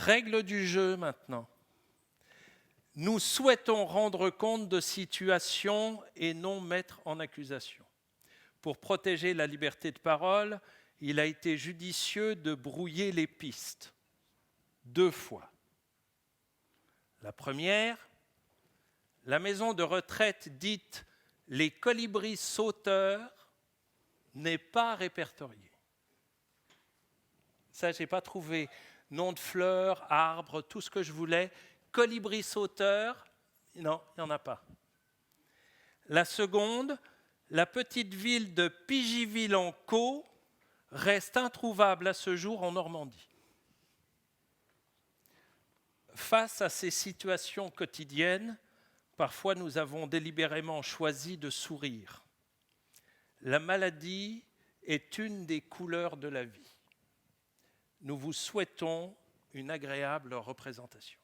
Règle du jeu maintenant. Nous souhaitons rendre compte de situations et non mettre en accusation. Pour protéger la liberté de parole, il a été judicieux de brouiller les pistes 2 fois. La première, la maison de retraite dite les colibris sauteurs n'est pas répertoriée. Ça, je n'ai pas trouvé nom de fleurs, arbres, tout ce que je voulais. Colibris sauteur, non, il n'y en a pas. La seconde, la petite ville de Pigiville-en-Caux reste introuvable à ce jour en Normandie. Face à ces situations quotidiennes, parfois nous avons délibérément choisi de sourire. La maladie est une des couleurs de la vie. Nous vous souhaitons une agréable représentation.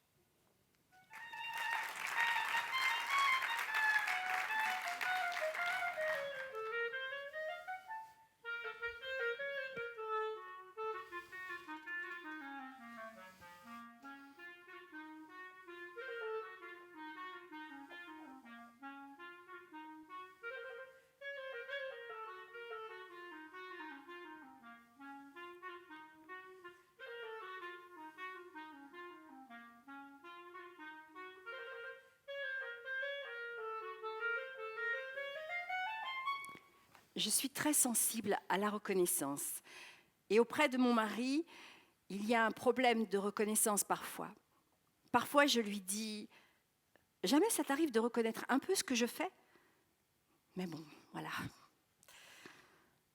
Je suis très sensible à la reconnaissance. Et auprès de mon mari, il y a un problème de reconnaissance parfois. Parfois, je lui dis « Jamais ça t'arrive de reconnaître un peu ce que je fais ?» Mais bon, voilà.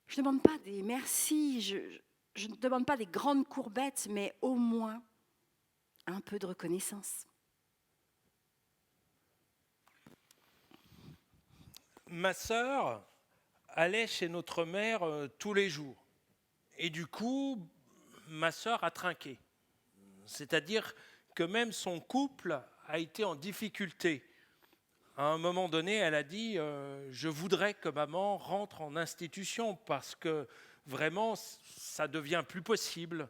Je ne demande pas des merci, je ne demande pas des grandes courbettes, mais au moins un peu de reconnaissance. Ma sœur allait chez notre mère tous les jours. Et du coup, ma sœur a trinqué. C'est-à-dire que même son couple a été en difficulté. À un moment donné, elle a dit je voudrais que maman rentre en institution parce que vraiment, ça devient plus possible.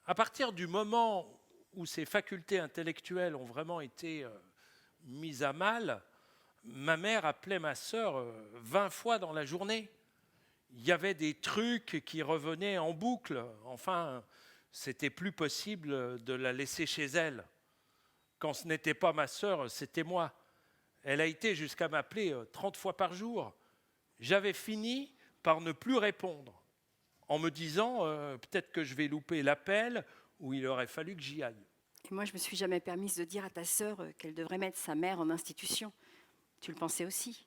À partir du moment où ses facultés intellectuelles ont vraiment été mises à mal, ma mère appelait ma sœur 20 fois dans la journée. Il y avait des trucs qui revenaient en boucle. Enfin, c'était plus possible de la laisser chez elle. Quand ce n'était pas ma sœur, c'était moi. Elle a été jusqu'à m'appeler 30 fois par jour. J'avais fini par ne plus répondre, en me disant peut-être que je vais louper l'appel ou il aurait fallu que j'y aille. Et moi, je ne me suis jamais permise de dire à ta sœur qu'elle devrait mettre sa mère en institution. Tu le pensais aussi.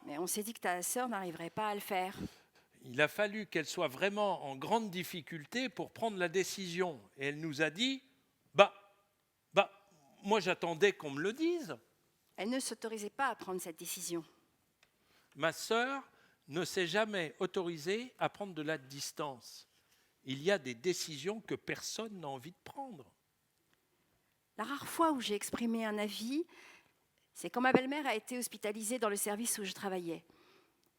Mais on s'est dit que ta sœur n'arriverait pas à le faire. Il a fallu qu'elle soit vraiment en grande difficulté pour prendre la décision. Et elle nous a dit, moi j'attendais qu'on me le dise. Elle ne s'autorisait pas à prendre cette décision. Ma sœur ne s'est jamais autorisée à prendre de la distance. Il y a des décisions que personne n'a envie de prendre. La rare fois où j'ai exprimé un avis, c'est quand ma belle-mère a été hospitalisée dans le service où je travaillais.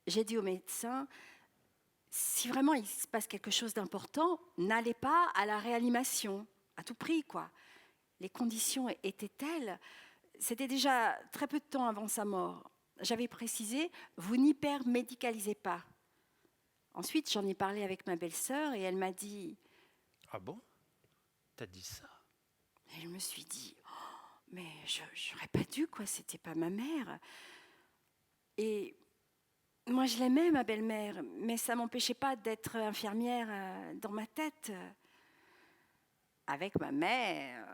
J'ai dit au médecin, si vraiment il se passe quelque chose d'important, n'allez pas à la réanimation, à tout prix, quoi. Les conditions étaient telles, c'était déjà très peu de temps avant sa mort. J'avais précisé, vous n'hypermédicalisez pas. Ensuite, j'en ai parlé avec ma belle-sœur et elle m'a dit, ah bon? T'as dit ça? Et je me suis dit, mais j'aurais pas dû, quoi, c'était pas ma mère. Et moi, je l'aimais, ma belle-mère, mais ça m'empêchait pas d'être infirmière dans ma tête. Avec ma mère,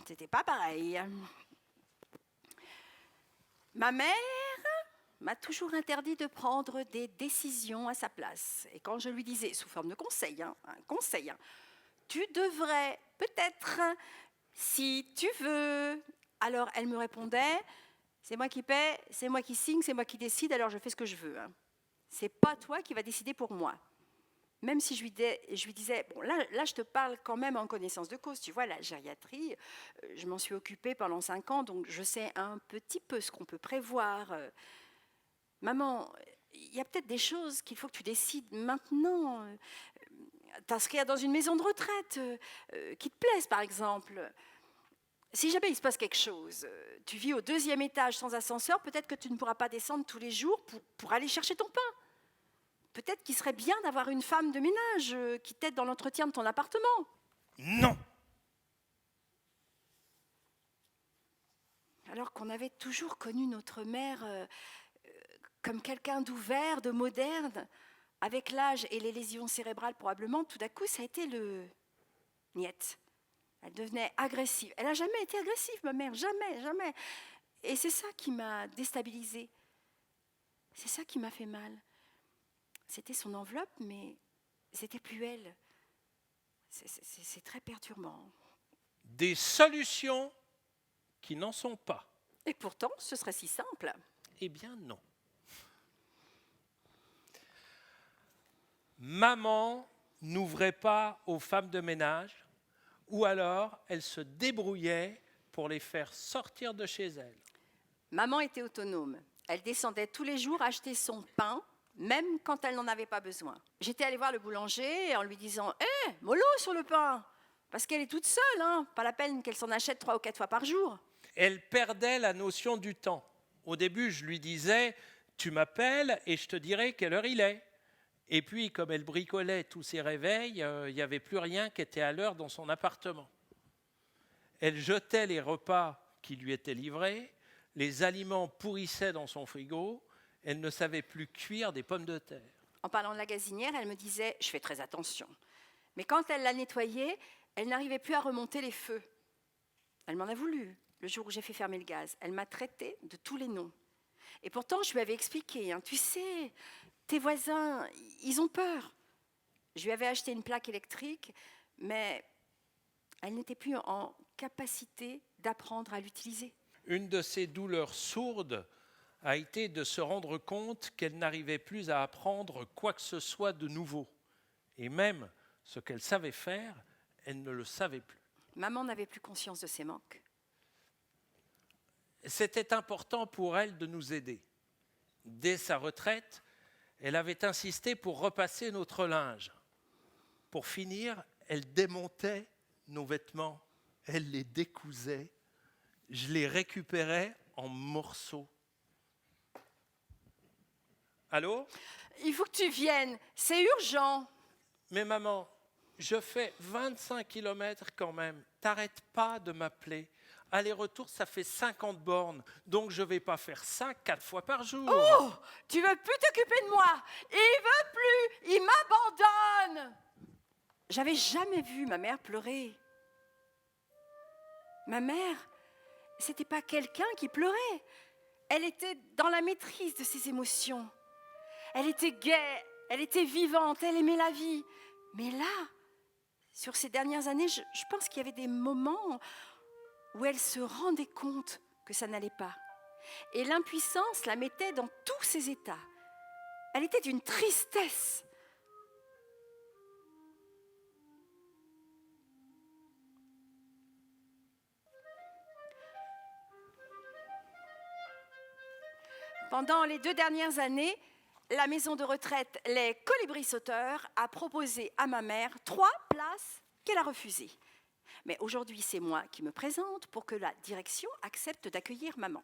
c'était pas pareil. Ma mère m'a toujours interdit de prendre des décisions à sa place. Et quand je lui disais, sous forme de conseil, tu devrais peut-être, si tu veux. Alors elle me répondait, c'est moi qui paie, c'est moi qui signe, c'est moi qui décide, alors je fais ce que je veux. C'est pas toi qui vas décider pour moi. Même si je lui disais, bon là je te parle quand même en connaissance de cause, tu vois, la gériatrie, je m'en suis occupée pendant 5 ans, donc je sais un petit peu ce qu'on peut prévoir. Maman, il y a peut-être des choses qu'il faut que tu décides maintenant. t'inscrire dans une maison de retraite qui te plaise, par exemple. Si jamais il se passe quelque chose, tu vis au 2e étage sans ascenseur, peut-être que tu ne pourras pas descendre tous les jours pour aller chercher ton pain. Peut-être qu'il serait bien d'avoir une femme de ménage qui t'aide dans l'entretien de ton appartement. Non. Alors qu'on avait toujours connu notre mère comme quelqu'un d'ouvert, de moderne, avec l'âge et les lésions cérébrales probablement, tout d'un coup, ça a été le niet. Elle devenait agressive. Elle n'a jamais été agressive, ma mère, jamais, jamais. Et c'est ça qui m'a déstabilisée. C'est ça qui m'a fait mal. C'était son enveloppe, mais c'était plus elle. C'est très perturbant. Des solutions qui n'en sont pas. Et pourtant, ce serait si simple. Eh bien non. Maman n'ouvrait pas aux femmes de ménage, ou alors elle se débrouillait pour les faire sortir de chez elle. Maman était autonome. Elle descendait tous les jours acheter son pain, même quand elle n'en avait pas besoin. J'étais allée voir le boulanger en lui disant « Hé, mollo sur le pain !» Parce qu'elle est toute seule, hein, pas la peine qu'elle s'en achète 3 ou 4 fois par jour. Elle perdait la notion du temps. Au début, je lui disais « Tu m'appelles et je te dirai quelle heure il est ». Et puis, comme elle bricolait tous ses réveils, il n'y avait plus rien qui était à l'heure dans son appartement. Elle jetait les repas qui lui étaient livrés, les aliments pourrissaient dans son frigo, elle ne savait plus cuire des pommes de terre. En parlant de la gazinière, elle me disait « Je fais très attention ». Mais quand elle la nettoyait, elle n'arrivait plus à remonter les feux. Elle m'en a voulu le jour où j'ai fait fermer le gaz. Elle m'a traité de tous les noms. Et pourtant, je lui avais expliqué, hein, tu sais, tes voisins, ils ont peur. Je lui avais acheté une plaque électrique, mais elle n'était plus en capacité d'apprendre à l'utiliser. Une de ses douleurs sourdes a été de se rendre compte qu'elle n'arrivait plus à apprendre quoi que ce soit de nouveau. Et même ce qu'elle savait faire, elle ne le savait plus. Maman n'avait plus conscience de ses manques. C'était important pour elle de nous aider. Dès sa retraite, elle avait insisté pour repasser notre linge. Pour finir, elle démontait nos vêtements, elle les décousait, je les récupérais en morceaux. Allô ? Il faut que tu viennes, c'est urgent. Mais maman, je fais 25 km quand même, t'arrêtes pas de m'appeler. Aller-retour, ça fait 50 bornes, donc je ne vais pas faire ça 4 fois par jour. Oh, tu veux plus t'occuper de moi. Il veut plus, il m'abandonne. J'avais jamais vu ma mère pleurer. Ma mère, c'était pas quelqu'un qui pleurait. Elle était dans la maîtrise de ses émotions. Elle était gaie, elle était vivante, elle aimait la vie. Mais là, sur ces dernières années, je pense qu'il y avait des moments où elle se rendait compte que ça n'allait pas. Et l'impuissance la mettait dans tous ses états. Elle était d'une tristesse. Pendant les 2 dernières années, la maison de retraite Les Colibris Sauteurs a proposé à ma mère 3 places qu'elle a refusées. Mais aujourd'hui, c'est moi qui me présente pour que la direction accepte d'accueillir maman.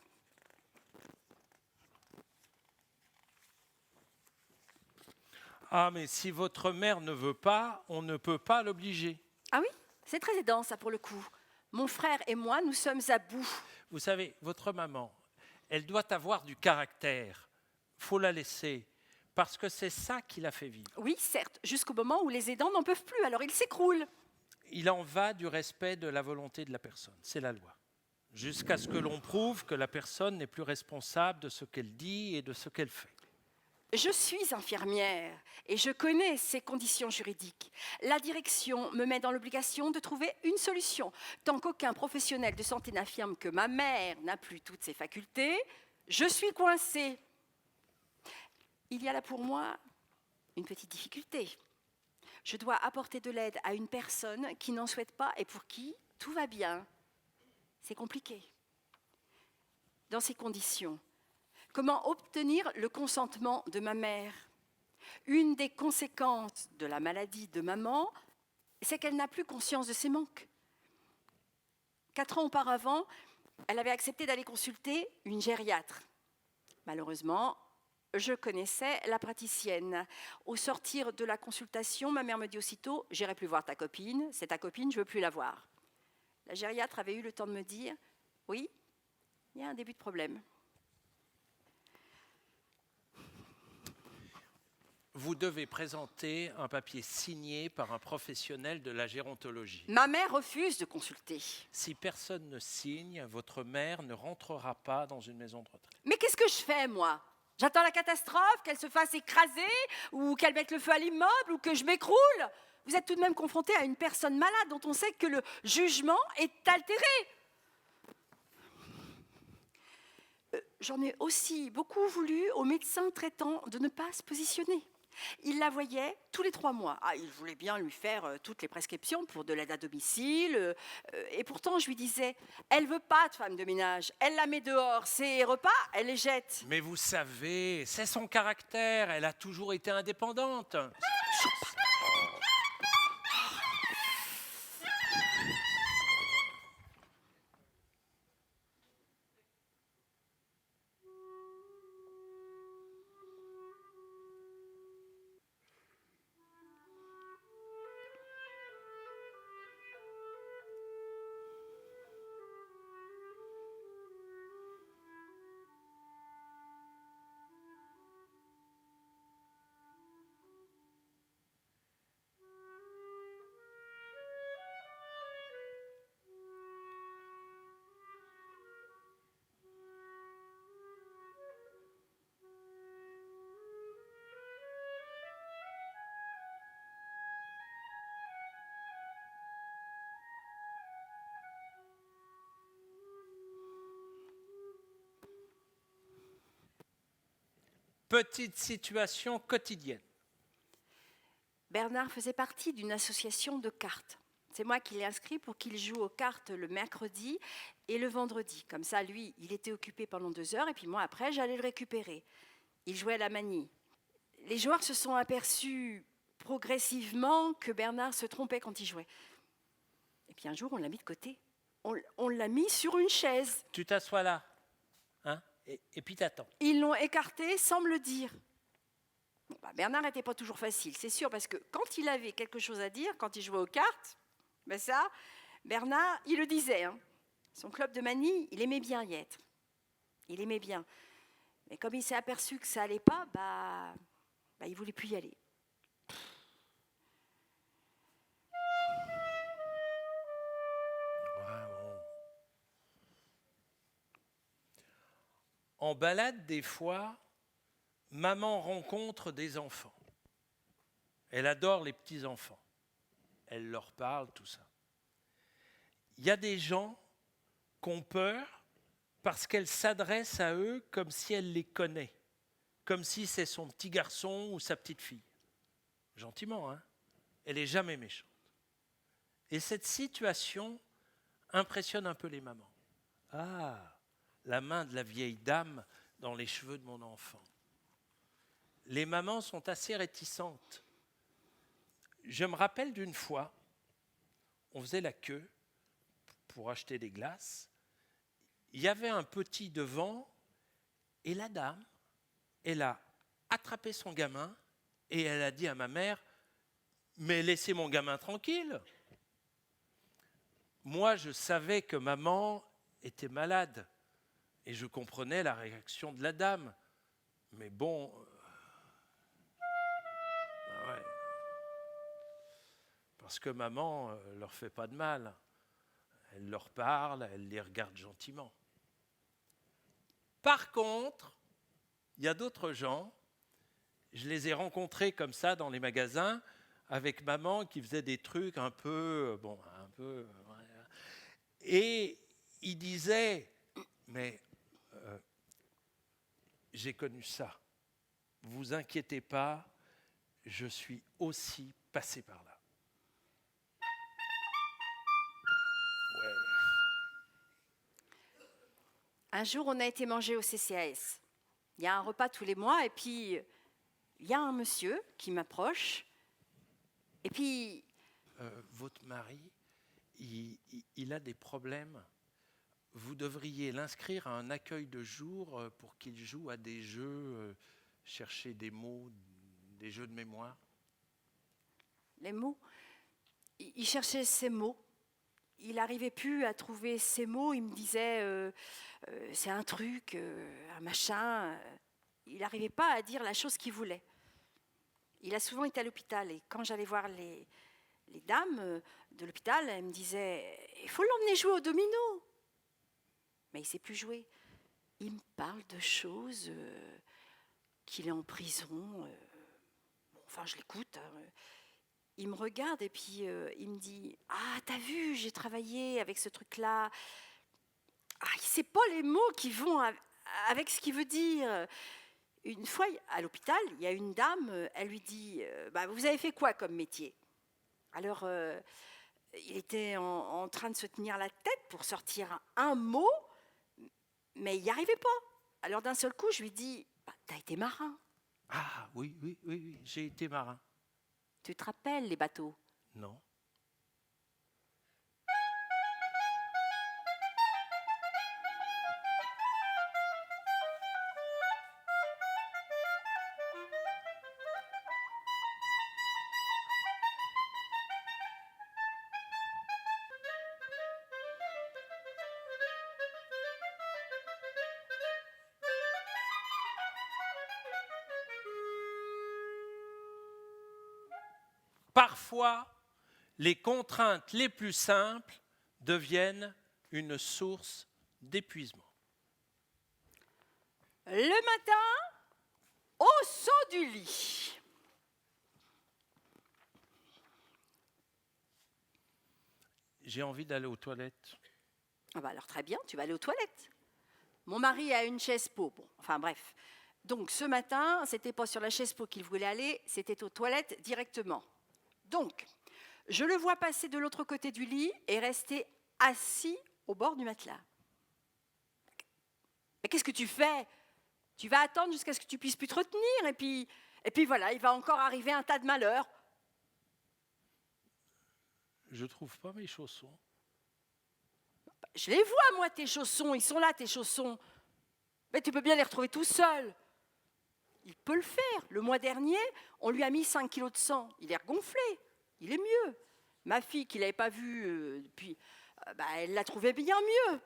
Ah, mais si votre mère ne veut pas, on ne peut pas l'obliger. Ah oui, c'est très aidant ça pour le coup. Mon frère et moi, nous sommes à bout. Vous savez, votre maman, elle doit avoir du caractère. Faut la laisser, parce que c'est ça qui la fait vivre. Oui, certes, jusqu'au moment où les aidants n'en peuvent plus, alors ils s'écroulent. Il en va du respect de la volonté de la personne, c'est la loi. Jusqu'à ce que l'on prouve que la personne n'est plus responsable de ce qu'elle dit et de ce qu'elle fait. Je suis infirmière et je connais ces conditions juridiques. La direction me met dans l'obligation de trouver une solution. Tant qu'aucun professionnel de santé n'affirme que ma mère n'a plus toutes ses facultés, je suis coincée. Il y a là pour moi une petite difficulté. Je dois apporter de l'aide à une personne qui n'en souhaite pas et pour qui tout va bien. C'est compliqué. Dans ces conditions, comment obtenir le consentement de ma mère ? Une des conséquences de la maladie de maman, c'est qu'elle n'a plus conscience de ses manques. 4 ans auparavant, elle avait accepté d'aller consulter une gériatre. Malheureusement, je connaissais la praticienne. Au sortir de la consultation, ma mère me dit aussitôt « J'irai plus voir ta copine, c'est ta copine, je ne veux plus la voir ». La gériatre avait eu le temps de me dire « Oui, il y a un début de problème ». Vous devez présenter un papier signé par un professionnel de la gérontologie. Ma mère refuse de consulter. Si personne ne signe, votre mère ne rentrera pas dans une maison de retraite. Mais qu'est-ce que je fais, moi? J'attends la catastrophe, qu'elle se fasse écraser, ou qu'elle mette le feu à l'immeuble, ou que je m'écroule? Vous êtes tout de même confronté à une personne malade dont on sait que le jugement est altéré. J'en ai aussi beaucoup voulu au médecin traitant de ne pas se positionner. Il la voyait tous les 3 mois. Il voulait bien lui faire toutes les prescriptions pour de l'aide à domicile. Et pourtant, je lui disais, elle veut pas de femme de ménage. Elle la met dehors. Ses repas, elle les jette. Mais vous savez, c'est son caractère. Elle a toujours été indépendante. Petite situation quotidienne. Bernard faisait partie d'une association de cartes. C'est moi qui l'ai inscrit pour qu'il joue aux cartes le mercredi et le vendredi. Comme ça, lui, il était occupé pendant 2 heures et puis moi, après, j'allais le récupérer. Il jouait à la manie. Les joueurs se sont aperçus progressivement que Bernard se trompait quand il jouait. Et puis un jour, on l'a mis de côté. On l'a mis sur une chaise. Tu t'assois là, hein, et puis t'attends. Ils l'ont écarté sans me le dire. Bon, Bernard n'était pas toujours facile, c'est sûr, parce que quand il avait quelque chose à dire, quand il jouait aux cartes, ça, Bernard, il le disait. Son club de manie, il aimait bien y être. Il aimait bien. Mais comme il s'est aperçu que ça n'allait pas, il ne voulait plus y aller. En balade, des fois, maman rencontre des enfants. Elle adore les petits-enfants. Elle leur parle, tout ça. Il y a des gens qui ont peur parce qu'elle s'adresse à eux comme si elle les connaît, comme si c'est son petit garçon ou sa petite fille. Gentiment, hein? Elle n'est jamais méchante. Et cette situation impressionne un peu les mamans. Ah, la main de la vieille dame dans les cheveux de mon enfant. Les mamans sont assez réticentes. Je me rappelle d'une fois, on faisait la queue pour acheter des glaces. Il y avait un petit devant et la dame, elle a attrapé son gamin et elle a dit à ma mère « Mais laissez mon gamin tranquille !» Moi, je savais que maman était malade et je comprenais la réaction de la dame. Mais bon, ouais. Parce que maman ne leur fait pas de mal. Elle leur parle, elle les regarde gentiment. Par contre, il y a d'autres gens, je les ai rencontrés comme ça dans les magasins, avec maman qui faisait des trucs un peu. Et ils disaient, mais j'ai connu ça. Vous inquiétez pas, je suis aussi passé par là. Ouais. Un jour, on a été manger au CCAS. Il y a un repas tous les mois et puis il y a un monsieur qui m'approche, et puis... Votre mari, il a des problèmes. Vous devriez l'inscrire à un accueil de jour pour qu'il joue à des jeux, chercher des mots, des jeux de mémoire. Les mots, il cherchait ses mots. Il n'arrivait plus à trouver ses mots. Il me disait, c'est un truc, un machin. Il n'arrivait pas à dire la chose qu'il voulait. Il a souvent été à l'hôpital. Et quand j'allais voir les dames de l'hôpital, elles me disaient, il faut l'emmener jouer au domino. Mais il ne sait plus jouer. Il me parle de choses, qu'il est en prison. Enfin, je l'écoute. Il me regarde et puis il me dit « Ah, t'as vu, j'ai travaillé avec ce truc-là. » Ah, il ne sait pas les mots qui vont avec ce qu'il veut dire. Une fois, à l'hôpital, il y a une dame, elle lui dit « Vous avez fait quoi comme métier ?» Alors, il était en train de se tenir la tête pour sortir un mot, mais il n'y arrivait pas. Alors, d'un seul coup, je lui dis « T'as été marin. » Ah oui, j'ai été marin. Tu te rappelles les bateaux? Non. Parfois, les contraintes les plus simples deviennent une source d'épuisement. Le matin, au saut du lit. J'ai envie d'aller aux toilettes. Alors très bien, tu vas aller aux toilettes. Mon mari a une chaise pot. Bon, enfin bref. Donc ce matin, c'était pas sur la chaise pot qu'il voulait aller, c'était aux toilettes directement. Donc, je le vois passer de l'autre côté du lit et rester assis au bord du matelas. Mais qu'est-ce que tu fais? Tu vas attendre jusqu'à ce que tu puisses plus te retenir et puis voilà, il va encore arriver un tas de malheurs. Je trouve pas mes chaussons. Je les vois, moi, tes chaussons. Ils sont là, tes chaussons. Mais tu peux bien les retrouver tout seul. Il peut le faire. Le mois dernier, on lui a mis 5 kilos de sang. Il est regonflé. Il est mieux. Ma fille, qui ne l'avait pas vu depuis, elle l'a trouvé bien mieux.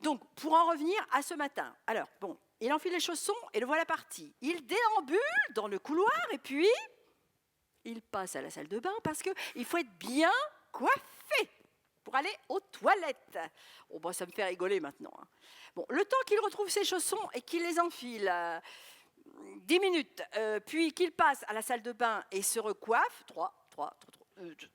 Donc, pour en revenir à ce matin. Alors, bon, il enfile les chaussons et le voilà parti. Il déambule dans le couloir et puis il passe à la salle de bain parce qu'il faut être bien coiffé pour aller aux toilettes. Oh, ça me fait rigoler maintenant. Hein. Bon, le temps qu'il retrouve ses chaussons et qu'il les enfile, 10 minutes, puis qu'il passe à la salle de bain et se recoiffe,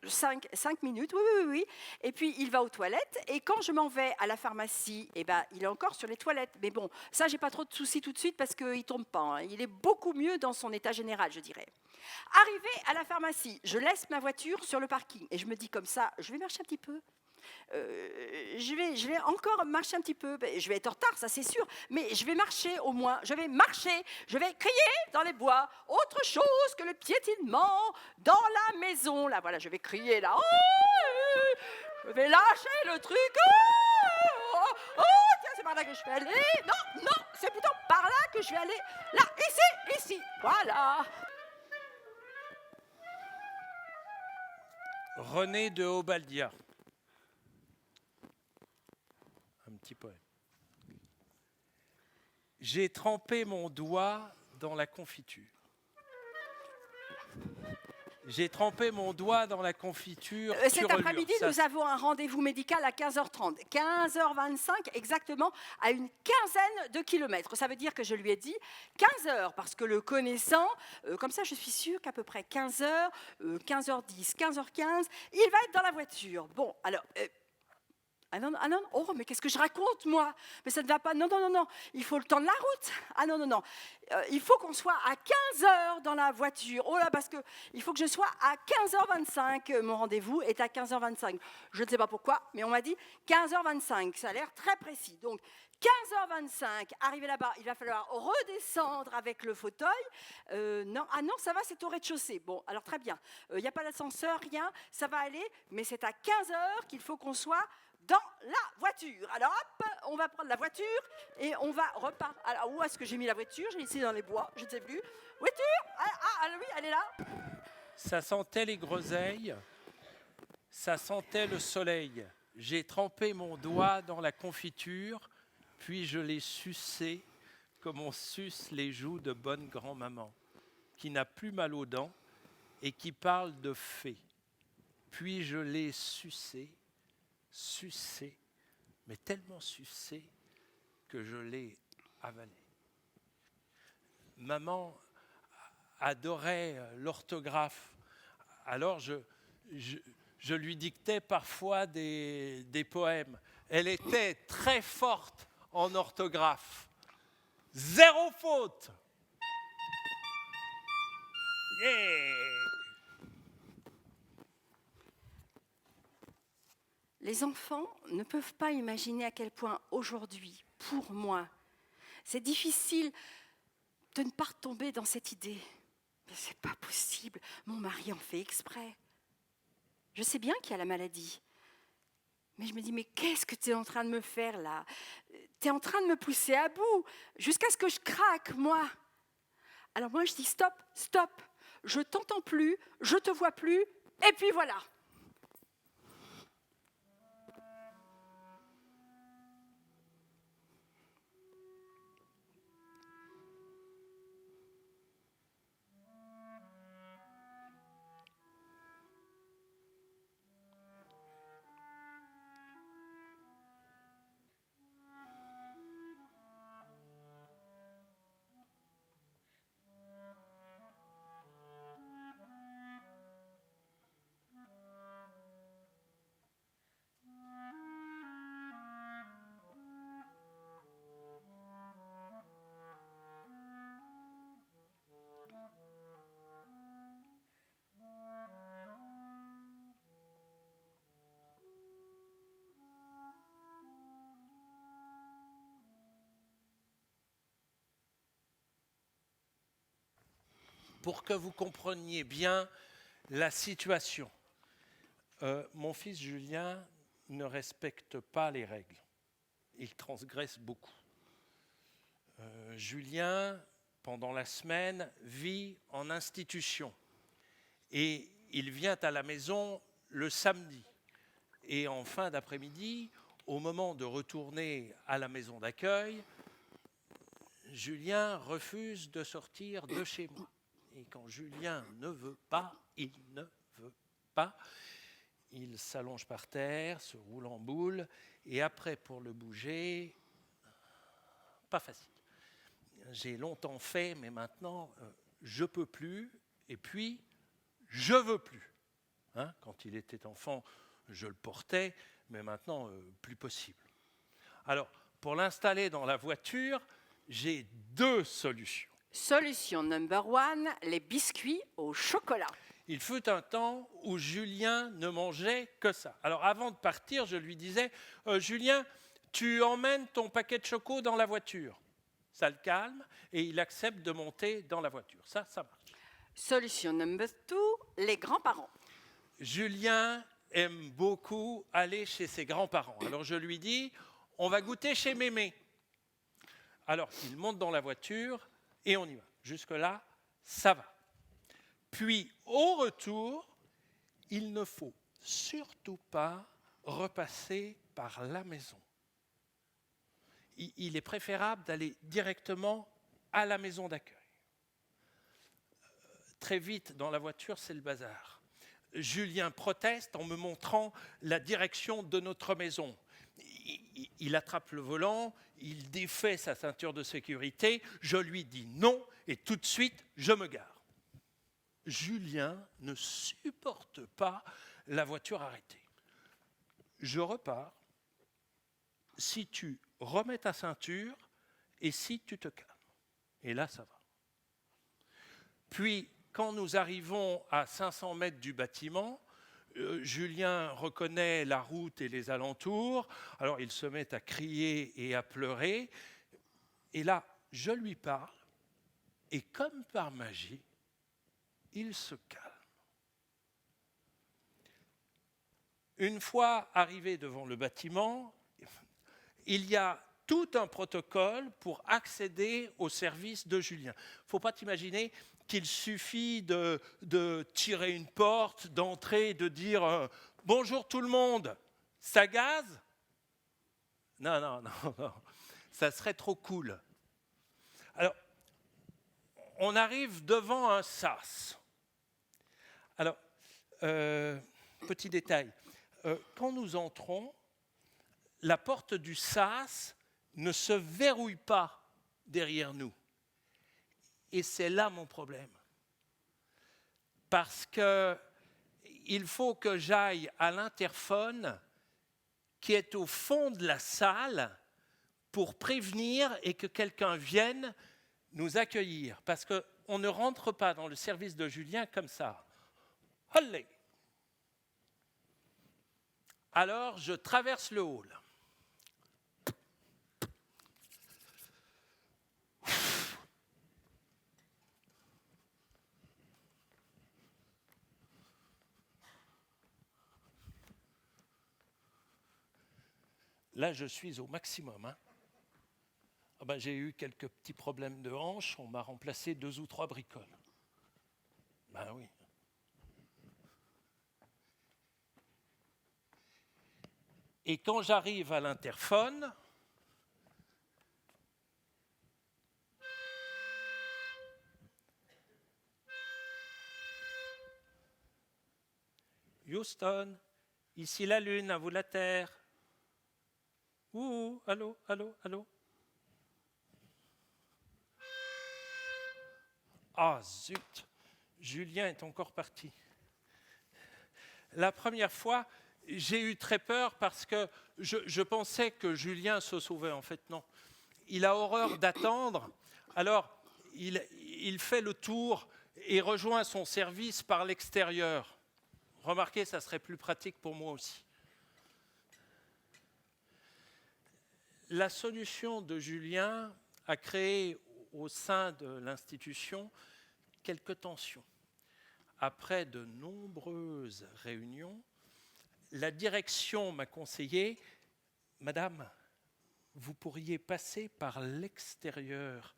5 minutes, oui. Et puis, il va aux toilettes. Et quand je m'en vais à la pharmacie, il est encore sur les toilettes. Mais bon, ça, j'ai pas trop de soucis tout de suite parce qu'il ne tombe pas. Hein. Il est beaucoup mieux dans son état général, je dirais. Arrivé à la pharmacie, je laisse ma voiture sur le parking. Et je me dis comme ça, je vais marcher un petit peu. Je vais encore marcher un petit peu. Je vais être en retard, ça c'est sûr, mais je vais marcher au moins. Je vais marcher, je vais crier dans les bois. Autre chose que le piétinement dans la maison. Là, voilà, je vais crier là. Oh, je vais lâcher le truc. Oh, tiens, c'est par là que je vais aller. Non, c'est plutôt par là que je vais aller. Là, ici, voilà. René de Obaldia. Un petit poème. J'ai trempé mon doigt dans la confiture. J'ai trempé mon doigt dans la confiture. Cet après-midi, nous avons un rendez-vous médical à 15h30. 15h25, exactement, à une quinzaine de kilomètres. Ça veut dire que je lui ai dit 15h, parce que le connaissant, comme ça, je suis sûre qu'à peu près 15h, 15h10, 15h15, il va être dans la voiture. Bon, alors... Ah non, oh, mais qu'est-ce que je raconte, moi? Mais ça ne va pas, non, il faut le temps de la route. Ah non, il faut qu'on soit à 15h dans la voiture. Oh là, parce qu'il faut que je sois à 15h25, mon rendez-vous est à 15h25. Je ne sais pas pourquoi, mais on m'a dit 15h25, ça a l'air très précis. Donc, 15h25, arrivé là-bas, il va falloir redescendre avec le fauteuil. Non, ah non, ça va, c'est au rez-de-chaussée. Bon, alors très bien. Il n'y a pas d'ascenseur, rien, ça va aller, mais c'est à 15h qu'il faut qu'on soit dans la voiture. Alors hop, on va prendre la voiture et on va repartir. Alors où est-ce que j'ai mis la voiture? J'ai laissé dans les bois, je ne sais plus. Voiture? Ah oui, elle est là. Ça sentait les groseilles, ça sentait le soleil. J'ai trempé mon doigt dans la confiture, puis je l'ai sucé comme on suce les joues de bonne grand-maman, qui n'a plus mal aux dents et qui parle de fées. Puis je l'ai sucé, mais tellement sucé que je l'ai avalé. Maman adorait l'orthographe, alors je lui dictais parfois des poèmes. Elle était très forte en orthographe. 0 faute. Yeah. Les enfants ne peuvent pas imaginer à quel point aujourd'hui, pour moi, c'est difficile de ne pas retomber dans cette idée. Mais c'est pas possible, mon mari en fait exprès. Je sais bien qu'il y a la maladie. Mais je me dis, mais qu'est-ce que tu es en train de me faire là? Tu es en train de me pousser à bout, jusqu'à ce que je craque, moi. Alors moi, je dis, stop, stop. Je t'entends plus, je te vois plus, et puis voilà. Pour que vous compreniez bien la situation, mon fils Julien ne respecte pas les règles. Il transgresse beaucoup. Julien, pendant la semaine, vit en institution. Et il vient à la maison le samedi. Et en fin d'après-midi, au moment de retourner à la maison d'accueil, Julien refuse de sortir de chez moi. Et quand Julien ne veut pas, il ne veut pas. Il s'allonge par terre, se roule en boule, et après, pour le bouger, pas facile. J'ai longtemps fait, mais maintenant, je ne peux plus, et puis, je ne veux plus. Hein, quand il était enfant, je le portais, mais maintenant, plus possible. Alors, pour l'installer dans la voiture, j'ai 2 solutions. Solution number 1, les biscuits au chocolat. Il fut un temps où Julien ne mangeait que ça. Alors avant de partir, je lui disais, Julien, tu emmènes ton paquet de choco dans la voiture. Ça le calme et il accepte de monter dans la voiture. Ça marche. Solution number 2, les grands-parents. Julien aime beaucoup aller chez ses grands-parents. Alors je lui dis, on va goûter chez Mémé. Alors il monte dans la voiture et on y va. Jusque-là, ça va. Puis, au retour, il ne faut surtout pas repasser par la maison. Il est préférable d'aller directement à la maison d'accueil. Très vite, dans la voiture, c'est le bazar. Julien proteste en me montrant la direction de notre maison. Il attrape le volant, il défait sa ceinture de sécurité, je lui dis non et tout de suite, je me gare. Julien ne supporte pas la voiture arrêtée. Je repars si tu remets ta ceinture et si tu te calmes. Et là, ça va. Puis, quand nous arrivons à 500 mètres du bâtiment, Julien reconnaît la route et les alentours, alors il se met à crier et à pleurer. Et là, je lui parle, et comme par magie, il se calme. Une fois arrivé devant le bâtiment, il y a tout un protocole pour accéder au service de Julien. Il ne faut pas t'imaginer qu'il suffit de tirer une porte, d'entrer, de dire « Bonjour tout le monde, ça gaze ?» Non, non, non, non, ça serait trop cool. Alors, on arrive devant un sas. Alors, petit détail, quand nous entrons, la porte du sas ne se verrouille pas derrière nous. Et c'est là mon problème. Parce qu'il faut que j'aille à l'interphone qui est au fond de la salle pour prévenir et que quelqu'un vienne nous accueillir. Parce qu'on ne rentre pas dans le service de Julien comme ça. Allez! Alors, je traverse le hall. Là, je suis au maximum. Hein. Ah ben, j'ai eu quelques petits problèmes de hanche, on m'a remplacé 2 ou 3 bricoles. Ben oui. Et quand j'arrive à l'interphone, Houston, ici la Lune, à vous la Terre. Ouh, allô, allô, allô. Ah zut, Julien est encore parti. La première fois, j'ai eu très peur parce que je pensais que Julien se sauvait. En fait, non. Il a horreur d'attendre. Alors, il fait le tour et rejoint son service par l'extérieur. Remarquez, ça serait plus pratique pour moi aussi. La solution de Julien a créé au sein de l'institution quelques tensions. Après de nombreuses réunions, la direction m'a conseillé « Madame, vous pourriez passer par l'extérieur,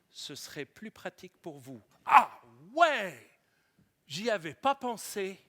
ce serait plus pratique pour vous. » Ah ouais, j'y avais pas pensé.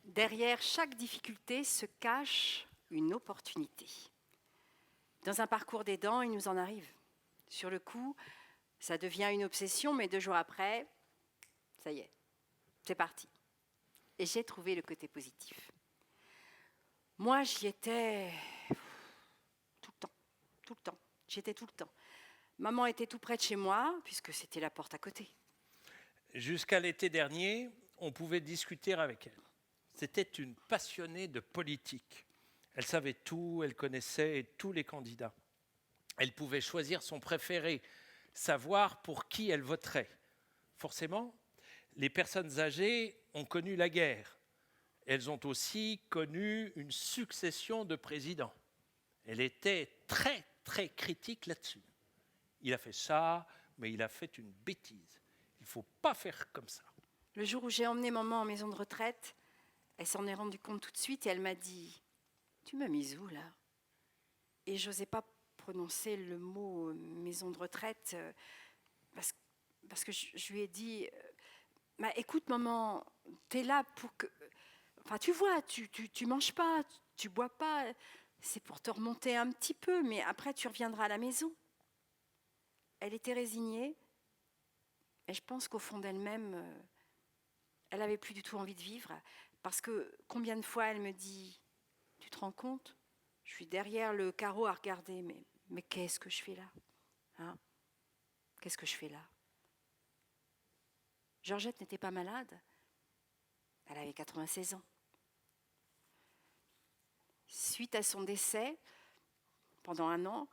Derrière chaque difficulté se cache une opportunité. Dans un parcours d'aidant, il nous en arrive. Sur le coup, ça devient une obsession, mais 2 jours après, ça y est, c'est parti. Et j'ai trouvé le côté positif. Moi, j'y étais tout le temps. J'y étais tout le temps. Maman était tout près de chez moi, puisque c'était la porte à côté. Jusqu'à l'été dernier, on pouvait discuter avec elle. C'était une passionnée de politique. Elle savait tout, elle connaissait tous les candidats. Elle pouvait choisir son préféré, savoir pour qui elle voterait. Forcément, les personnes âgées ont connu la guerre. Elles ont aussi connu une succession de présidents. Elle était très, très critique là-dessus. Il a fait ça, mais il a fait une bêtise. Il ne faut pas faire comme ça. Le jour où j'ai emmené maman en maison de retraite, elle s'en est rendue compte tout de suite et elle m'a dit « Tu m'as mise où, là ?» Et je n'osais pas prononcer le mot maison de retraite parce que je lui ai dit « Écoute, maman, tu es là pour que... Enfin, tu vois, tu manges pas, tu bois pas, c'est pour te remonter un petit peu, mais après, tu reviendras à la maison. » Elle était résignée et je pense qu'au fond d'elle-même, elle n'avait plus du tout envie de vivre parce que combien de fois elle me dit « Tu te rends compte ? Je suis derrière le carreau à regarder, mais qu'est-ce que je fais là, hein ? Qu'est-ce que je fais là ?» Georgette n'était pas malade. Elle avait 96 ans. Suite à son décès, pendant 1 an,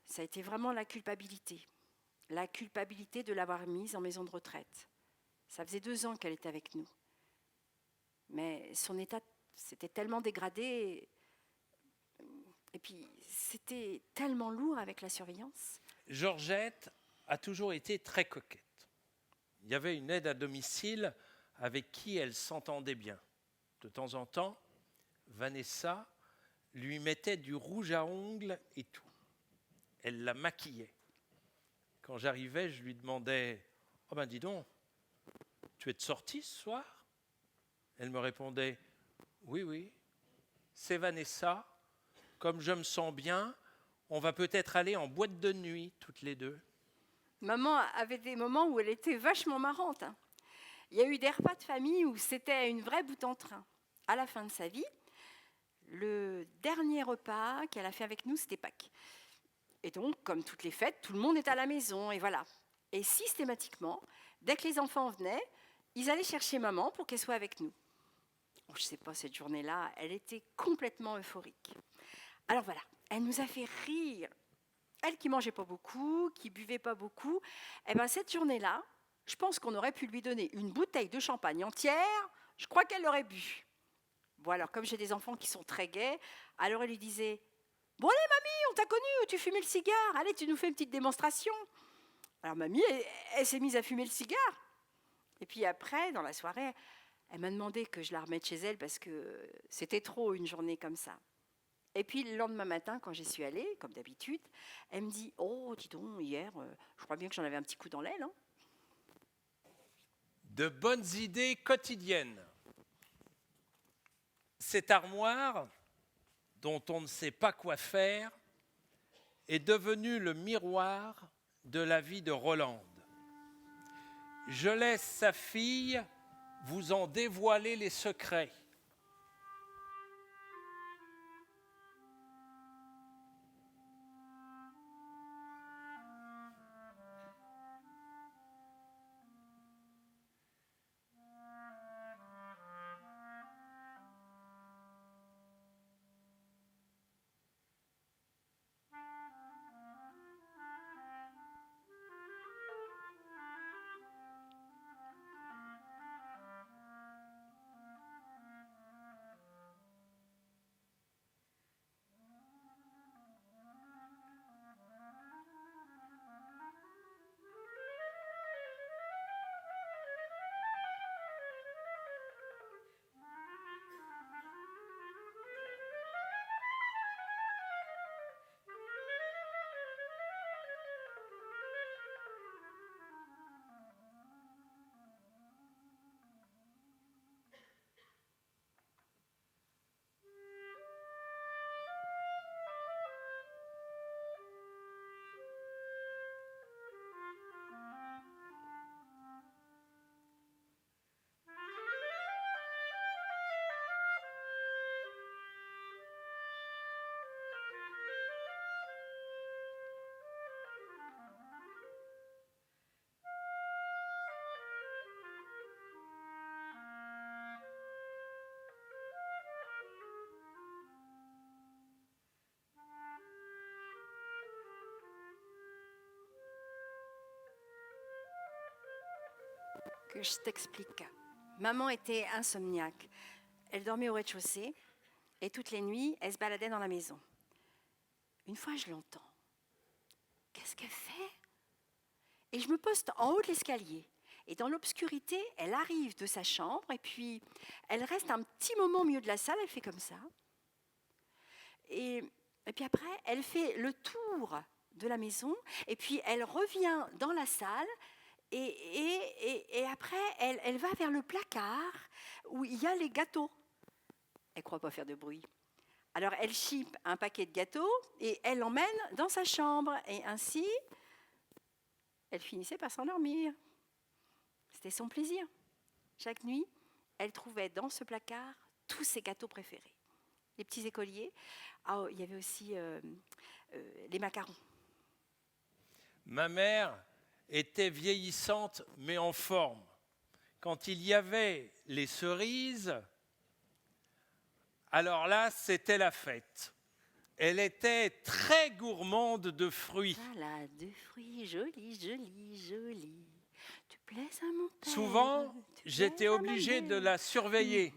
ça a été vraiment la culpabilité. La culpabilité de l'avoir mise en maison de retraite. Ça faisait 2 ans qu'elle était avec nous. Mais son état s'était tellement dégradé. Et puis, c'était tellement lourd avec la surveillance. Georgette a toujours été très coquette. Il y avait une aide à domicile avec qui elle s'entendait bien. De temps en temps, Vanessa lui mettait du rouge à ongles et tout. Elle la maquillait. Quand j'arrivais, je lui demandais « Oh ben dis donc, tu es de sortie ce soir ?» Elle me répondait « Oui, oui, c'est Vanessa. Comme je me sens bien, on va peut-être aller en boîte de nuit toutes les deux. » Maman avait des moments où elle était vachement marrante. Il y a eu des repas de famille où c'était une vraie boute en train. À la fin de sa vie, le dernier repas qu'elle a fait avec nous, c'était Pâques. Et donc, comme toutes les fêtes, tout le monde est à la maison, et voilà. Et systématiquement, dès que les enfants venaient, ils allaient chercher maman pour qu'elle soit avec nous. Je ne sais pas, cette journée-là, elle était complètement euphorique. Alors voilà, elle nous a fait rire. Elle qui mangeait pas beaucoup, qui buvait pas beaucoup, eh ben cette journée-là, je pense qu'on aurait pu lui donner une bouteille de champagne entière, je crois qu'elle l'aurait bu. Bon alors, comme j'ai des enfants qui sont très gais, alors elle lui disait « Bon allez mamie, on t'a connue, tu fumais le cigare, allez tu nous fais une petite démonstration. » Alors mamie, elle s'est mise à fumer le cigare. Et puis après, dans la soirée, elle m'a demandé que je la remette chez elle parce que c'était trop une journée comme ça. Et puis le lendemain matin, quand j'y suis allée, comme d'habitude, elle me dit « Oh, dis donc, hier, je crois bien que j'en avais un petit coup dans l'aile. Hein. » De bonnes idées quotidiennes. Cette armoire, dont on ne sait pas quoi faire, est devenue le miroir de la vie de Rolande. Je laisse sa fille vous en dévoiler les secrets. Que je t'explique. Maman était insomniaque. Elle dormait au rez-de-chaussée et toutes les nuits, elle se baladait dans la maison. Une fois, je l'entends. Qu'est-ce qu'elle fait? Et je me poste en haut de l'escalier. Et dans l'obscurité, elle arrive de sa chambre et puis elle reste un petit moment au milieu de la salle, elle fait comme ça. Et puis après, elle fait le tour de la maison et puis elle revient dans la salle et après, elle va vers le placard où il y a les gâteaux. Elle ne croit pas faire de bruit. Alors elle chipe un paquet de gâteaux et elle l'emmène dans sa chambre. Et ainsi, elle finissait par s'endormir. C'était son plaisir. Chaque nuit, elle trouvait dans ce placard tous ses gâteaux préférés. Les petits écoliers. Ah, il y avait aussi les macarons. Ma mère était vieillissante mais en forme. Quand il y avait les cerises, alors là, c'était la fête. Elle était très gourmande de fruits. Voilà, de fruits jolis, jolis, jolis. Tu plais à mon père. Souvent, j'étais obligé de la surveiller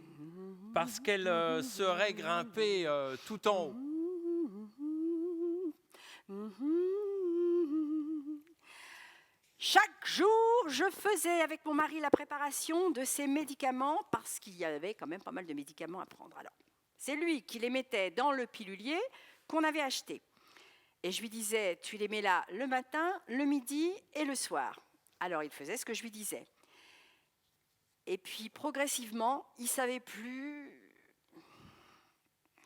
parce qu'elle serait grimpée tout en haut. Chaque jour, je faisais avec mon mari la préparation de ces médicaments parce qu'il y avait quand même pas mal de médicaments à prendre. Alors, c'est lui qui les mettait dans le pilulier qu'on avait acheté. Et je lui disais, tu les mets là le matin, le midi et le soir. Alors, il faisait ce que je lui disais. Et puis, progressivement, il ne savait plus.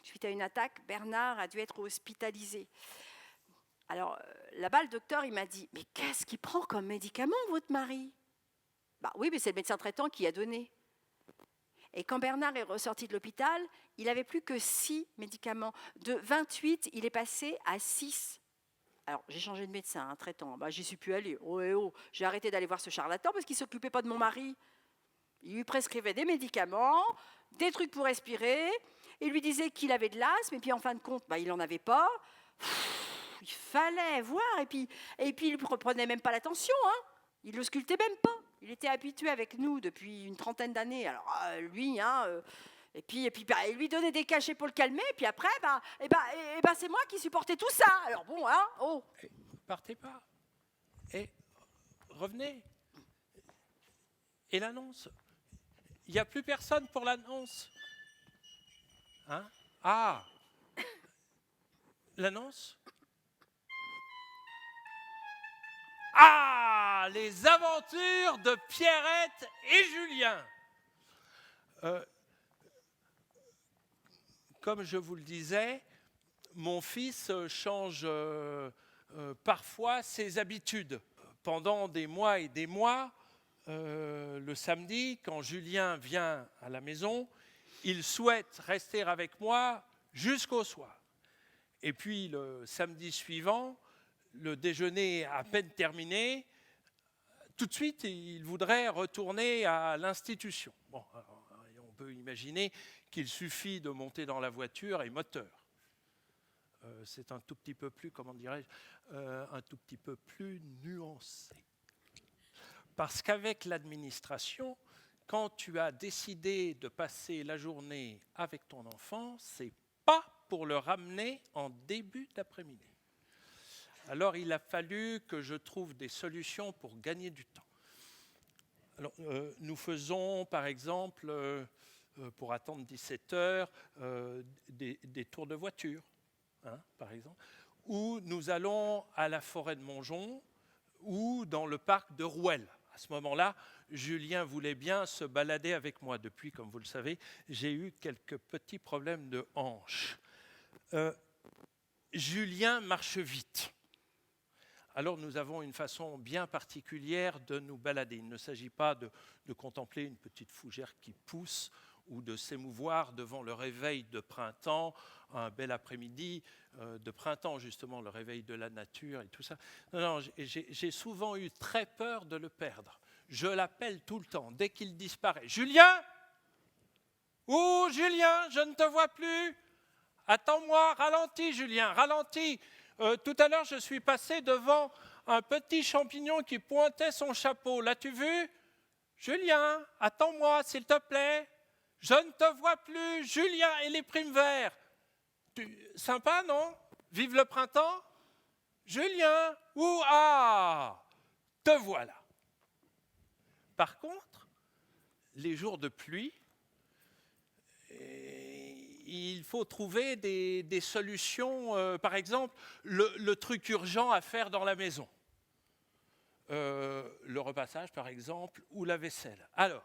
Suite à une attaque, Bernard a dû être hospitalisé. Alors, là-bas, le docteur, il m'a dit, mais qu'est-ce qu'il prend comme médicament, votre mari? Bah oui, mais c'est le médecin traitant qui a donné. Et quand Bernard est ressorti de l'hôpital, il n'avait plus que 6 médicaments. De 28, il est passé à 6. Alors, j'ai changé de médecin, traitant. Bah, j'y suis plus allée. Oh. J'ai arrêté d'aller voir ce charlatan parce qu'il ne s'occupait pas de mon mari. Il lui prescrivait des médicaments, des trucs pour respirer. Il lui disait qu'il avait de l'asthme, et puis en fin de compte, bah, il n'en avait pas. Il fallait voir, et puis il ne reprenait même pas l'attention, hein. Il ne l'auscultait même pas. Il était habitué avec nous depuis une trentaine d'années. Alors lui, et puis il lui donnait des cachets pour le calmer, et puis après, c'est moi qui supportais tout ça. Alors bon, hein, oh. Partez pas. Et revenez. Et l'annonce. Il n'y a plus personne pour l'annonce. Hein? Ah, l'annonce. Ah, les aventures de Pierrette et Julien. Comme je vous le disais, mon fils change parfois ses habitudes. Pendant des mois et des mois, le samedi, quand Julien vient à la maison, il souhaite rester avec moi jusqu'au soir. Et puis le samedi suivant, le déjeuner à peine terminé, tout de suite, il voudrait retourner à l'institution. Bon, alors, on peut imaginer qu'il suffit de monter dans la voiture et moteur. C'est un tout petit peu plus, comment dirais-je, un tout petit peu plus nuancé. Parce qu'avec l'administration, quand tu as décidé de passer la journée avec ton enfant, c'est pas pour le ramener en début d'après-midi. Alors, il a fallu que je trouve des solutions pour gagner du temps. Alors, nous faisons, par exemple, pour attendre 17 heures, des tours de voiture, hein, par exemple, ou nous allons à la forêt de Montjon ou dans le parc de Rouelle. À ce moment-là, Julien voulait bien se balader avec moi. Depuis, comme vous le savez, j'ai eu quelques petits problèmes de hanche. Julien marche vite. Alors nous avons une façon bien particulière de nous balader. Il ne s'agit pas de contempler une petite fougère qui pousse ou de s'émouvoir devant le réveil de printemps, un bel après-midi de printemps justement, le réveil de la nature et tout ça. Non, j'ai souvent eu très peur de le perdre. Je l'appelle tout le temps, dès qu'il disparaît. Julien ? Oh Julien, je ne te vois plus. Attends-moi, ralentis Julien, ralentis. Tout à l'heure, je suis passé devant un petit champignon qui pointait son chapeau. L'as-tu vu ? Julien, attends-moi, s'il te plaît. Je ne te vois plus, Julien et les primes verts. Sympa, non? Vive le printemps? Julien, où? Ah, te voilà. Par contre, les jours de pluie, il faut trouver des solutions. Par exemple, le truc urgent à faire dans la maison. Le repassage, par exemple, ou la vaisselle. Alors,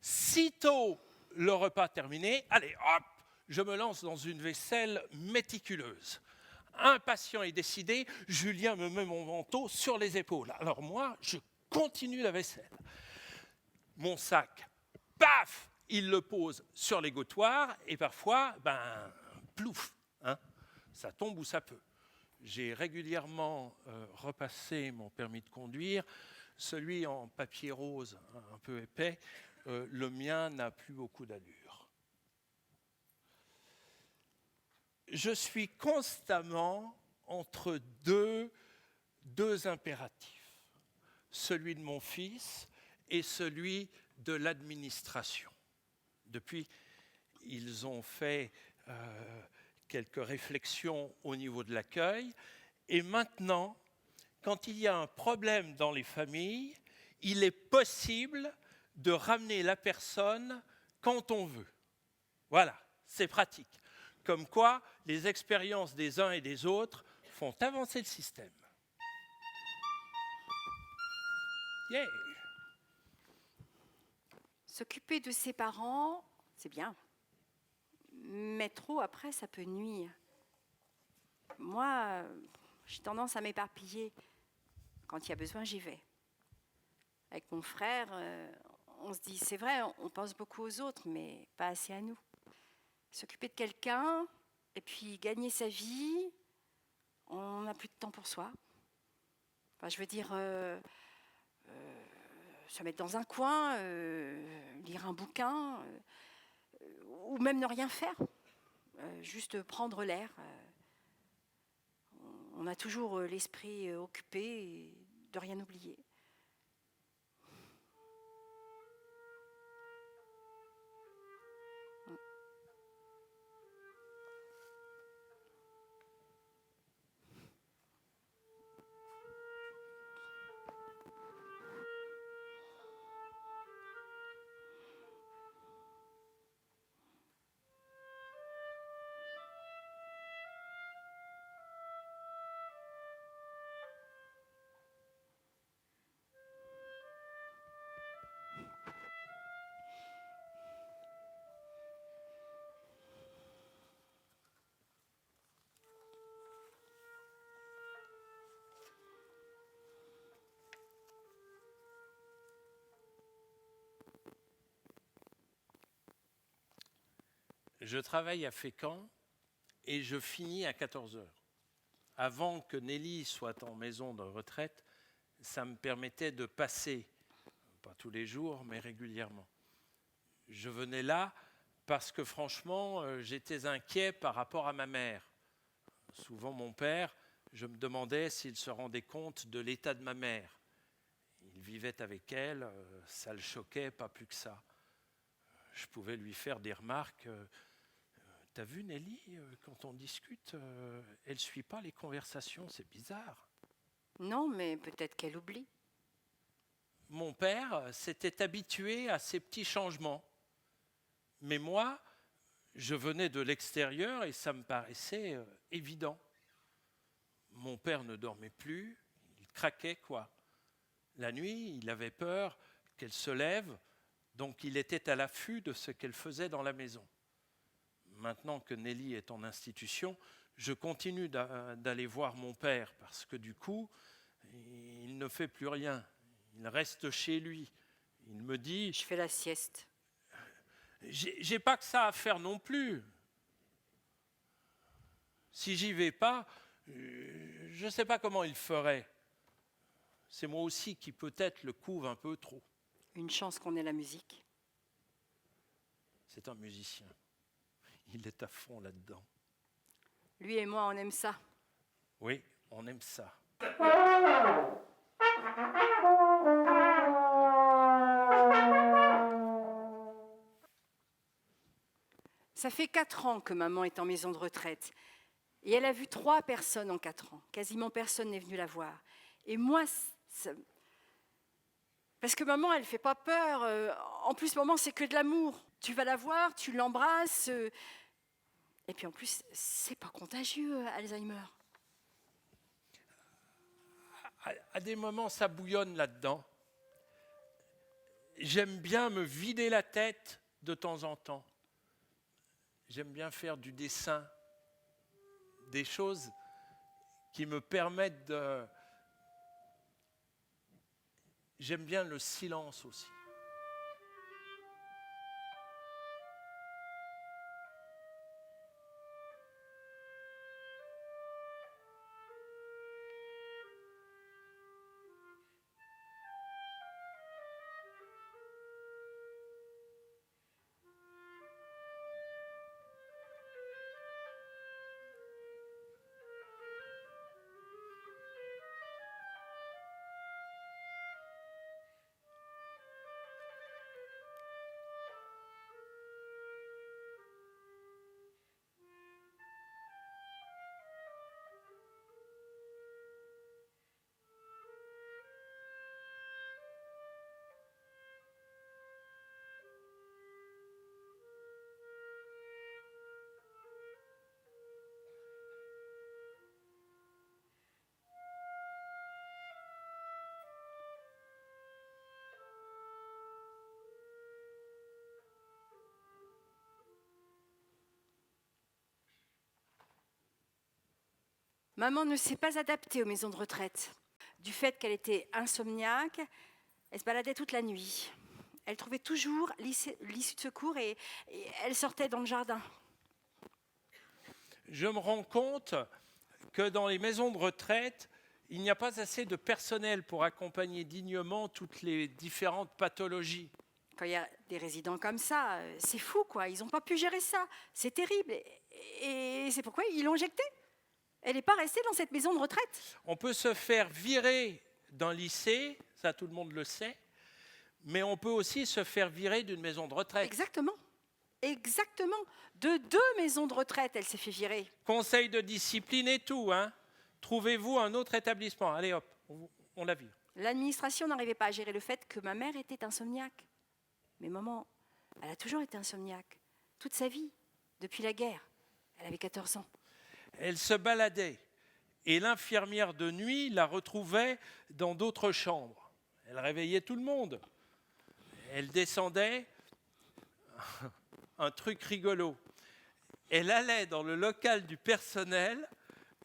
sitôt le repas terminé, allez, hop, je me lance dans une vaisselle méticuleuse. Impatient et décidé, Julien me met mon manteau sur les épaules. Alors moi, je continue la vaisselle. Mon sac, paf, il le pose sur l'égouttoir et parfois, plouf, hein, ça tombe où ça peut. J'ai régulièrement repassé mon permis de conduire, celui en papier rose un peu épais, le mien n'a plus beaucoup d'allure. Je suis constamment entre deux impératifs, celui de mon fils et celui de l'administration. Depuis, ils ont fait quelques réflexions au niveau de l'accueil, et maintenant, quand il y a un problème dans les familles, il est possible de ramener la personne quand on veut. Voilà, c'est pratique. Comme quoi, les expériences des uns et des autres font avancer le système. Yeah. S'occuper de ses parents, c'est bien. Mais trop, après, ça peut nuire. Moi, j'ai tendance à m'éparpiller. Quand il y a besoin, j'y vais. Avec mon frère, on se dit, c'est vrai, on pense beaucoup aux autres, mais pas assez à nous. S'occuper de quelqu'un, et puis gagner sa vie, on n'a plus de temps pour soi. Enfin, je veux dire, se mettre dans un coin, lire un bouquin, ou même ne rien faire, juste prendre l'air. On a toujours l'esprit occupé et de rien oublier. Je travaille à Fécamp et je finis à 14 heures. Avant que Nelly soit en maison de retraite, ça me permettait de passer, pas tous les jours, mais régulièrement. Je venais là parce que franchement, j'étais inquiet par rapport à ma mère. Souvent mon père, je me demandais s'il se rendait compte de l'état de ma mère. Il vivait avec elle, ça le choquait, pas plus que ça. Je pouvais lui faire des remarques. T'as vu Nelly, quand on discute, elle ne suit pas les conversations, c'est bizarre. Non, mais peut-être qu'elle oublie. Mon père s'était habitué à ces petits changements. Mais moi, je venais de l'extérieur et ça me paraissait évident. Mon père ne dormait plus, il craquait quoi. La nuit, il avait peur qu'elle se lève, donc il était à l'affût de ce qu'elle faisait dans la maison. Maintenant que Nelly est en institution, je continue d'aller voir mon père parce que du coup, il ne fait plus rien. Il reste chez lui. Il me dit... Je fais la sieste. J'ai pas que ça à faire non plus. Si j'y vais pas, je ne sais pas comment il ferait. C'est moi aussi qui peut-être le couve un peu trop. Une chance qu'on ait la musique. C'est un musicien. Il est à fond là-dedans. Lui et moi, on aime ça. Oui, on aime ça. Ça fait 4 ans que maman est en maison de retraite. Et elle a vu 3 personnes en 4 ans. Quasiment personne n'est venu la voir. Et moi, parce que maman, elle ne fait pas peur. En plus, maman, c'est que de l'amour. Tu vas la voir, tu l'embrasses. Et puis en plus, c'est pas contagieux, Alzheimer. À des moments, ça bouillonne là-dedans. J'aime bien me vider la tête de temps en temps. J'aime bien faire du dessin, des choses qui me permettent de... J'aime bien le silence aussi. Maman ne s'est pas adaptée aux maisons de retraite. Du fait qu'elle était insomniaque, elle se baladait toute la nuit. Elle trouvait toujours l'issue de secours et elle sortait dans le jardin. Je me rends compte que dans les maisons de retraite, il n'y a pas assez de personnel pour accompagner dignement toutes les différentes pathologies. Quand il y a des résidents comme ça, c'est fou, quoi. Ils n'ont pas pu gérer ça. C'est terrible. Et c'est pourquoi ils l'ont éjectée. Elle n'est pas restée dans cette maison de retraite. On peut se faire virer d'un lycée, ça tout le monde le sait, mais on peut aussi se faire virer d'une maison de retraite. Exactement. Exactement. De 2 maisons de retraite, elle s'est fait virer. Conseil de discipline et tout, hein. Trouvez-vous un autre établissement. Allez hop, on la vire. L'administration n'arrivait pas à gérer le fait que ma mère était insomniaque. Mais maman, elle a toujours été insomniaque. Toute sa vie, depuis la guerre. Elle avait 14 ans. Elle se baladait et l'infirmière de nuit la retrouvait dans d'autres chambres. Elle réveillait tout le monde. Elle descendait, un truc rigolo. Elle allait dans le local du personnel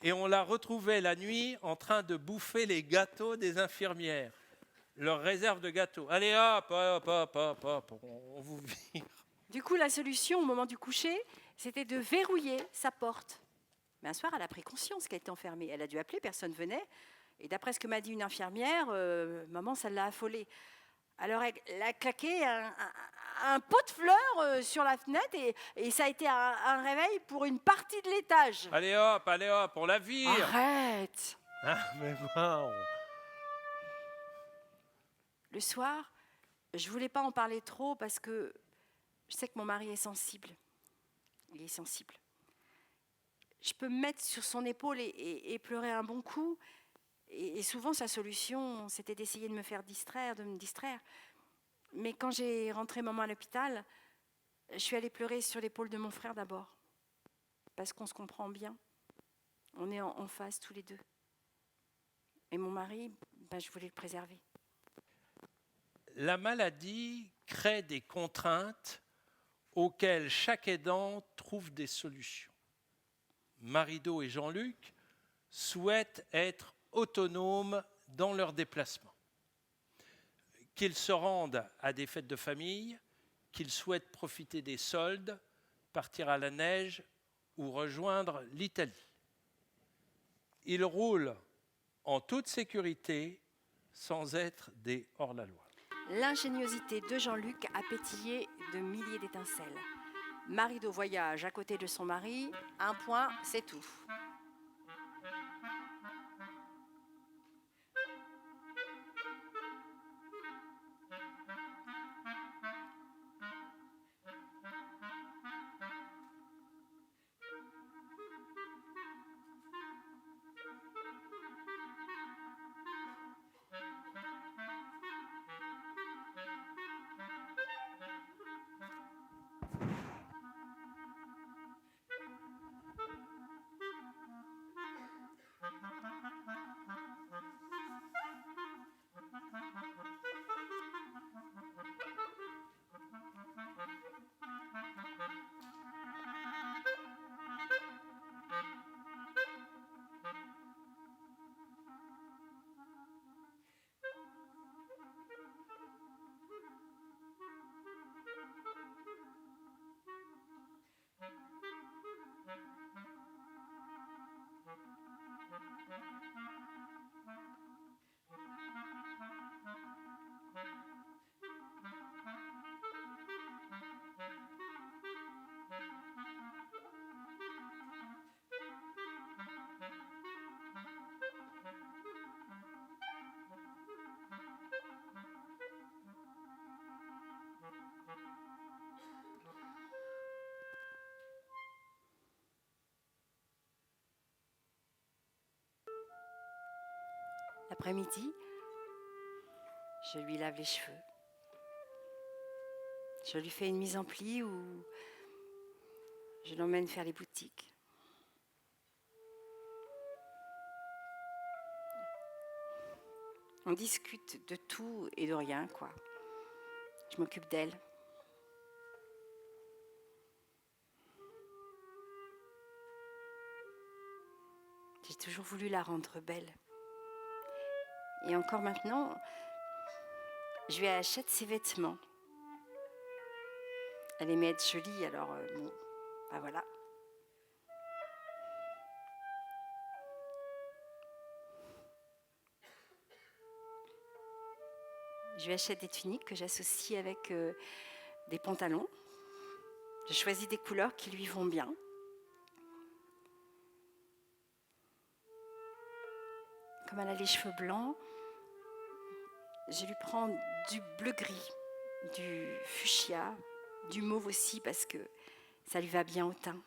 et on la retrouvait la nuit en train de bouffer les gâteaux des infirmières, leur réserve de gâteaux. Allez hop, hop, hop, hop, hop, on vous vire. Du coup, la solution au moment du coucher, c'était de verrouiller sa porte. Mais un soir, elle a pris conscience qu'elle était enfermée. Elle a dû appeler, personne venait. Et d'après ce que m'a dit une infirmière, maman, ça l'a affolée. Alors, elle a claqué un pot de fleurs sur la fenêtre et ça a été un réveil pour une partie de l'étage. Allez hop, on la vire. Arrête! Ah, mais bon. Le soir, je ne voulais pas en parler trop parce que je sais que mon mari est sensible. Il est sensible. Je peux me mettre sur son épaule et pleurer un bon coup. Et souvent, sa solution, c'était d'essayer de me faire distraire, de me distraire. Mais quand j'ai rentré maman à l'hôpital, je suis allée pleurer sur l'épaule de mon frère d'abord. Parce qu'on se comprend bien. On est en phase tous les deux. Et mon mari, je voulais le préserver. La maladie crée des contraintes auxquelles chaque aidant trouve des solutions. Marido et Jean-Luc souhaitent être autonomes dans leurs déplacements. Qu'ils se rendent à des fêtes de famille, qu'ils souhaitent profiter des soldes, partir à la neige ou rejoindre l'Italie. Ils roulent en toute sécurité sans être des hors-la-loi. L'ingéniosité de Jean-Luc a pétillé de milliers d'étincelles. Marido voyage à côté de son mari, un point, c'est tout. L'après-midi, je lui lave les cheveux. Je lui fais une mise en pli ou je l'emmène faire les boutiques. On discute de tout et de rien, quoi. Je m'occupe d'elle. J'ai toujours voulu la rendre belle. Et encore maintenant, je lui achète ses vêtements. Elle aimait être jolie, alors bon, ben voilà. Je lui achète des tuniques que j'associe avec des pantalons. Je choisis des couleurs qui lui vont bien. Comme elle a les cheveux blancs, je lui prends du bleu-gris, du fuchsia, du mauve aussi parce que ça lui va bien au teint.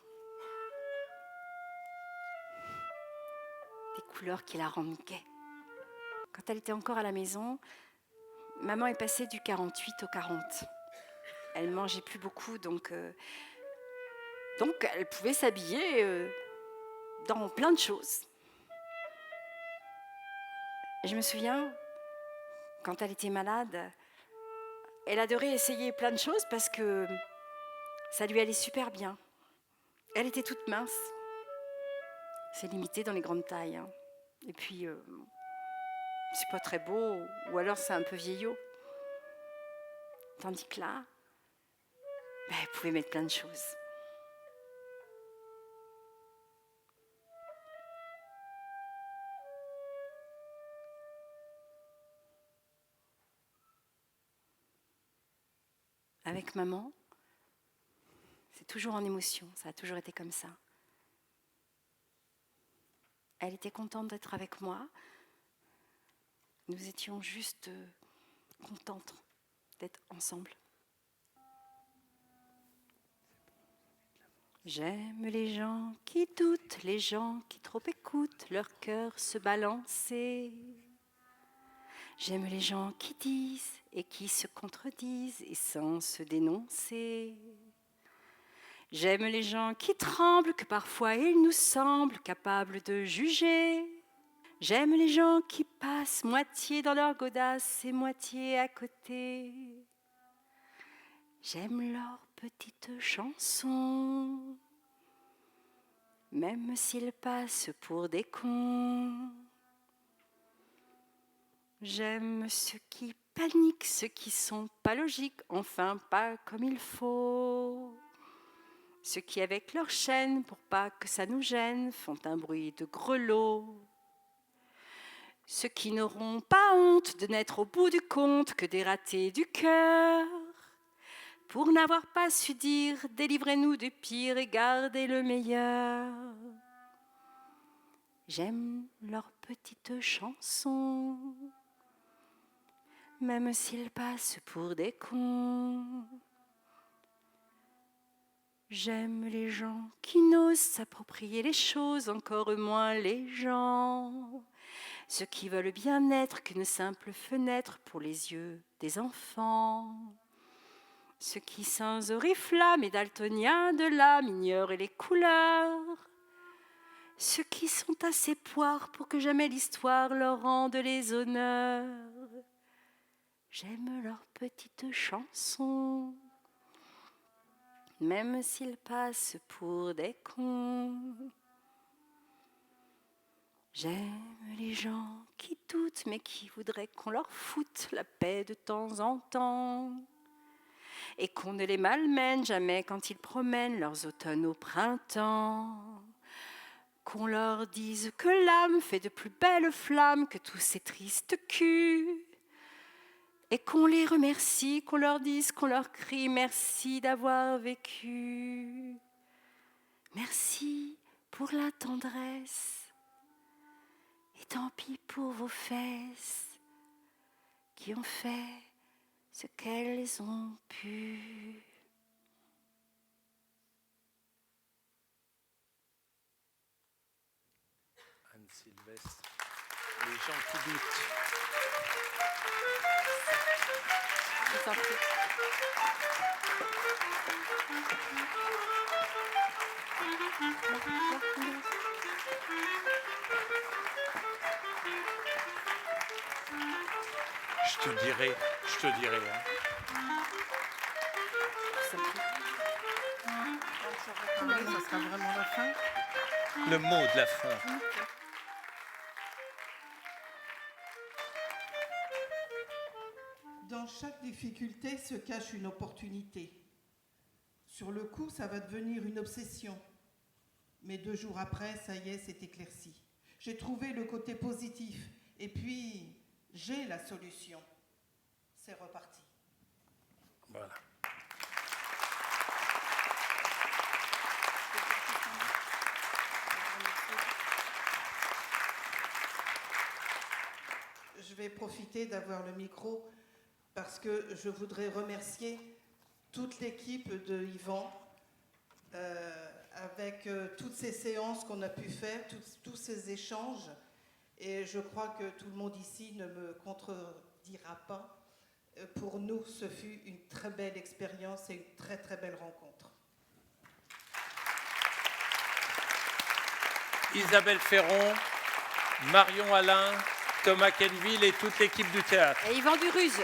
Des couleurs qui la rendent gaie. Quand elle était encore à la maison, maman est passée du 48 au 40. Elle mangeait plus beaucoup, donc elle pouvait s'habiller dans plein de choses. Et je me souviens, quand elle était malade, elle adorait essayer plein de choses parce que ça lui allait super bien. Elle était toute mince. C'est limité dans les grandes tailles. Hein. Et puis, c'est pas très beau, ou alors c'est un peu vieillot. Tandis que là, elle pouvait mettre plein de choses. Avec maman, c'est toujours en émotion, ça a toujours été comme ça. Elle était contente d'être avec moi. Nous étions juste contentes d'être ensemble. J'aime les gens qui doutent, les gens qui trop écoutent leur cœur se balancer. J'aime les gens qui disent et qui se contredisent et sans se dénoncer. J'aime les gens qui tremblent, que parfois il nous semble capables de juger. J'aime les gens qui passent moitié dans leur godasse et moitié à côté. J'aime leurs petites chansons, même s'ils passent pour des cons. J'aime ceux qui paniquent, ceux qui sont pas logiques, enfin pas comme il faut. Ceux qui, avec leur chaîne, pour pas que ça nous gêne, font un bruit de grelot. Ceux qui n'auront pas honte de n'être au bout du compte que des ratés du cœur. Pour n'avoir pas su dire, délivrez-nous du pire et gardez le meilleur. J'aime leurs petites chansons, même s'ils passent pour des cons. J'aime les gens qui n'osent s'approprier les choses, encore moins les gens. Ceux qui veulent bien n'être qu'une simple fenêtre pour les yeux des enfants. Ceux qui, sans oriflamme et daltoniens de l'âme, ignorent les couleurs. Ceux qui sont assez poires pour que jamais l'histoire leur rende les honneurs. J'aime leurs petites chansons, même s'ils passent pour des cons. J'aime les gens qui doutent, mais qui voudraient qu'on leur foute la paix de temps en temps. Et qu'on ne les malmène jamais quand ils promènent leurs automnes au printemps. Qu'on leur dise que l'âme fait de plus belles flammes que tous ces tristes culs. Et qu'on les remercie, qu'on leur dise, qu'on leur crie merci d'avoir vécu. Merci pour la tendresse. Et tant pis pour vos fesses qui ont fait ce qu'elles ont pu. Anne Sylvestre. Les gens qui doutent. Je vous en prie. Je te dirai. Hein. Je vous en prie. Oui, ça sera vraiment la fin. Le mot de la fin. Dans chaque difficulté se cache une opportunité. Sur le coup, ça va devenir une obsession. Mais 2 jours après, ça y est, c'est éclairci. J'ai trouvé le côté positif. Et puis, j'ai la solution. C'est reparti. Voilà. Je vais profiter d'avoir le micro parce que je voudrais remercier toute l'équipe de Yvan avec toutes ces séances qu'on a pu faire, tous ces échanges. Et je crois que tout le monde ici ne me contredira pas. Pour nous, ce fut une très belle expérience et une très très belle rencontre. Isabelle Ferron, Marion Alain, Thomas Quenneville et toute l'équipe du théâtre. Et Yvan Duruz.